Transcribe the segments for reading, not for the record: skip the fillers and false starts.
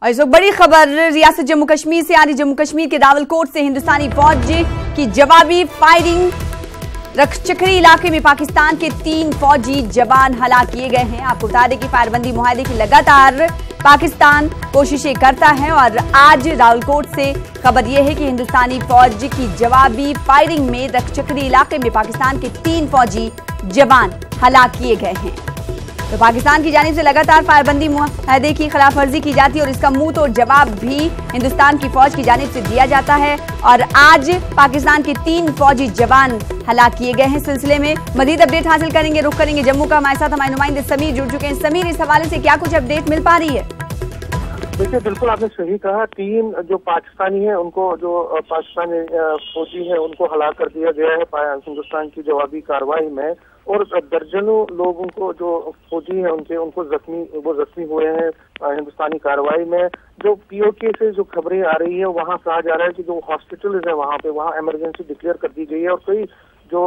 और इस वक्त बड़ी खबर रियासत जम्मू कश्मीर से आ रही। जम्मू कश्मीर के रावलकोट से हिंदुस्तानी फौज की जवाबी फायरिंग। रखचकरी इलाके में पाकिस्तान के 3 फौजी जवान हलाक किए गए हैं। आपको बता दें कि फायरबंदी मुआहदे की लगातार पाकिस्तान कोशिशें करता है और आज रावलकोट से खबर यह है कि हिंदुस्तानी फौज की जवाबी फायरिंग में रखचकरी इलाके में पाकिस्तान के 3 फौजी जवान हलाक किए गए हैं। तो पाकिस्तान की जानिब से लगातार फायरबंदी मुआहदे की खिलाफवर्जी की जाती है और इसका मुंह तोड़ जवाब भी हिंदुस्तान की फौज की जानिब से दिया जाता है। और आज पाकिस्तान के 3 फौजी जवान हलाक किए गए हैं। सिलसिले में मजीद अपडेट हासिल करेंगे, रुख करेंगे जम्मू का। हमारे साथ हमारे नुमाइंदे समीर जुड़ चुके हैं। समीर, इस हवाले से क्या कुछ अपडेट मिल पा रही है? देखिए, बिल्कुल आपने सही कहा। 3 जो पाकिस्तानी है उनको, जो पाकिस्तानी फौजी है उनको हलाक कर दिया गया है हिंदुस्तान की जवाबी कार्रवाई में। और दर्जनों लोगों को, जो फौजी है उनको जख्मी हुए हैं हिंदुस्तानी कार्रवाई में। जो पीओके से जो खबरें आ रही है वहाँ कहा जा रहा है कि जो हॉस्पिटल है वहाँ इमरजेंसी डिक्लेयर कर दी गई है और कई जो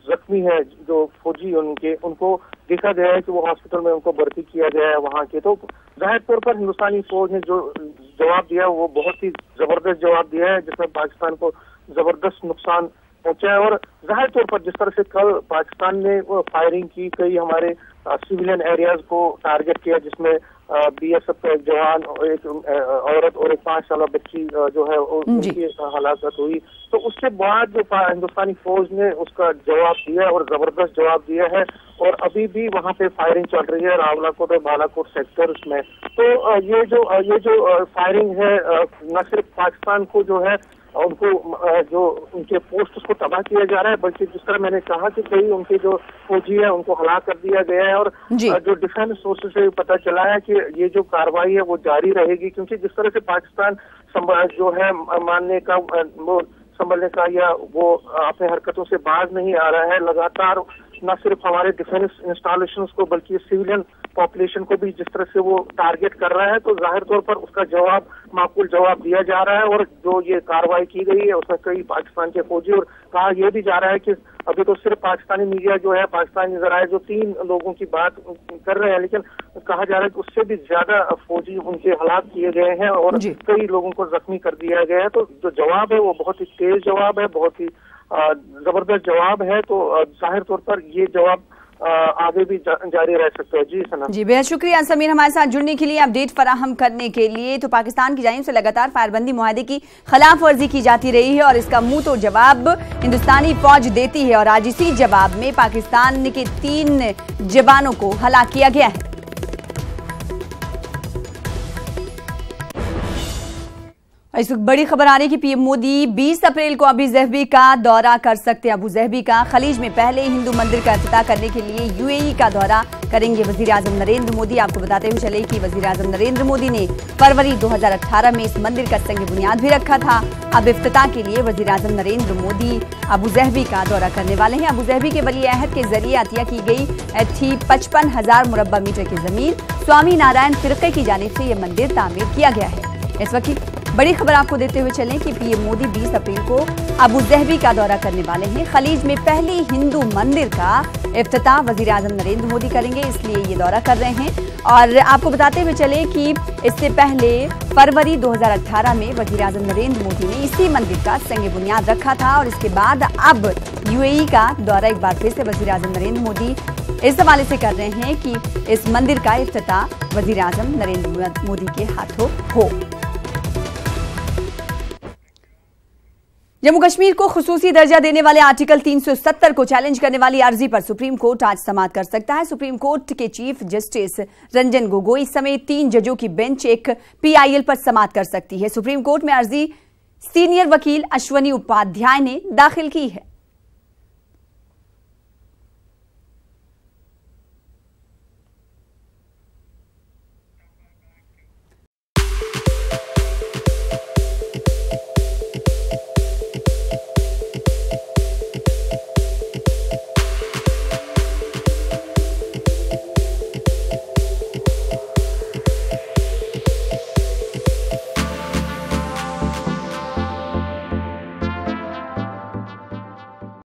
जख्मी है जो फौजी उनको देखा गया है कि वो हॉस्पिटल में उनको भर्ती किया गया है वहाँ के। तो जाहिर तौर पर हिंदुस्तानी फौज ने जो जवाब दिया वो बहुत ही जबरदस्त जवाब दिया है, जिसमें पाकिस्तान को जबरदस्त नुकसान पहुंचा है। और जाहिर तौर पर जिस तरह से कल पाकिस्तान ने फायरिंग की, कई हमारे सिविलियन एरियाज को टारगेट किया, जिसमें बीएसएफ का एक जवान, एक औरत और एक 5 साल बच्ची जो है उनकी हलाकत हुई। तो उसके बाद जो हिंदुस्तानी फौज ने उसका जवाब दिया और जबरदस्त जवाब दिया है। और अभी भी वहाँ पे फायरिंग चल रही है रावलाकोट और बालाकोट सेक्टर्स में। तो ये जो फायरिंग है न सिर्फ पाकिस्तान को जो है उनको जो उनके पोस्ट को तबाह किया जा रहा है, बल्कि जिस तरह मैंने कहा कि कई उनके जो फौजी है उनको हलाक कर दिया गया है। और जो डिफेंस सोर्सेज से पता चला है कि ये जो कार्रवाई है वो जारी रहेगी, क्योंकि जिस तरह से पाकिस्तान जो है मानने का वो संभलने का या वो अपने हरकतों से बाज नहीं आ रहा है। लगातार न सिर्फ हमारे डिफेंस इंस्टॉलेशंस को बल्कि सिविलियन पॉपुलेशन को भी जिस तरह से वो टारगेट कर रहा है, तो जाहिर तौर पर उसका जवाब, माकूल जवाब दिया जा रहा है। और जो ये कार्रवाई की गई है उसमें कई पाकिस्तान के फौजी, और कहा यह भी जा रहा है कि अभी तो सिर्फ पाकिस्तानी मीडिया जो है, पाकिस्तानी जराए जो 3 लोगों की बात कर रहे हैं, लेकिन कहा जा रहा है कि उससे भी ज्यादा फौजी उनके हलाक किए गए हैं और कई लोगों को जख्मी कर दिया गया है। तो जो जवाब है वो बहुत ही तेज जवाब है, बहुत ही जबरदस्त जवाब है। तो जाहिर तौर पर ये जवाब आगे भी जारी रह सकता है। जी सना जी, बेहद शुक्रिया समीर हमारे साथ जुड़ने के लिए, अपडेट फराहम करने के लिए। तो पाकिस्तान की जानिब से लगातार फायरबंदी मुआहदे की खिलाफ वर्जी की जाती रही है और इसका मुंह तो जवाब हिंदुस्तानी फौज देती है। और आज इसी जवाब में पाकिस्तान के 3 जवानों को हलाक किया गया है। इस वक्त बड़ी खबर आ रही है कि पीएम मोदी 20 अप्रैल को अबू ज़हबी का दौरा कर सकते हैं। अबू ज़हबी का खलीज में पहले हिंदू मंदिर का इफ्तिताह करने के लिए यूएई का दौरा करेंगे वजीर आजम नरेंद्र मोदी। आपको बताते हुए चले कि वजीर आजम नरेंद्र मोदी ने फरवरी 2018 में इस मंदिर का संग बुनियाद भी रखा था। अब इफ्तिताह के लिए वजीर आजम नरेंद्र मोदी अबू ज़हबी का दौरा करने वाले हैं। अबू ज़हबी के वली अहद के जरिए अतिया की गई थी 55,000 मुरब्बा मीटर की जमीन। स्वामी नारायण फिरके की जानिब से यह मंदिर तामीर किया गया है। इस वक्त बड़ी खबर आपको देते हुए चलें कि पीएम मोदी 20 अप्रैल को अबू ज़हबी का दौरा करने वाले हैं। खलीज में पहले हिंदू मंदिर का इफ्तिताह वजीर आजम नरेंद्र मोदी करेंगे, इसलिए ये दौरा कर रहे हैं। और आपको बताते हुए चले कि इससे पहले फरवरी 2018 में वजीर आजम नरेंद्र मोदी ने इसी मंदिर का संग बुनियाद रखा था। और इसके बाद अब यूएई का दौरा एक बार फिर से वजीर आजम नरेंद्र मोदी इस हवाले से कर रहे हैं कि इस मंदिर का इफ्तिताह वजीर आजम नरेंद्र मोदी के हाथों हो। जम्मू कश्मीर को खुसूसी दर्जा देने वाले आर्टिकल 370 को चैलेंज करने वाली अर्जी पर सुप्रीम कोर्ट आज समाअत कर सकता है। सुप्रीम कोर्ट के चीफ जस्टिस रंजन गोगोई समेत 3 जजों की बेंच एक पीआईएल पर समाअत कर सकती है। सुप्रीम कोर्ट में अर्जी सीनियर वकील अश्वनी उपाध्याय ने दाखिल की है।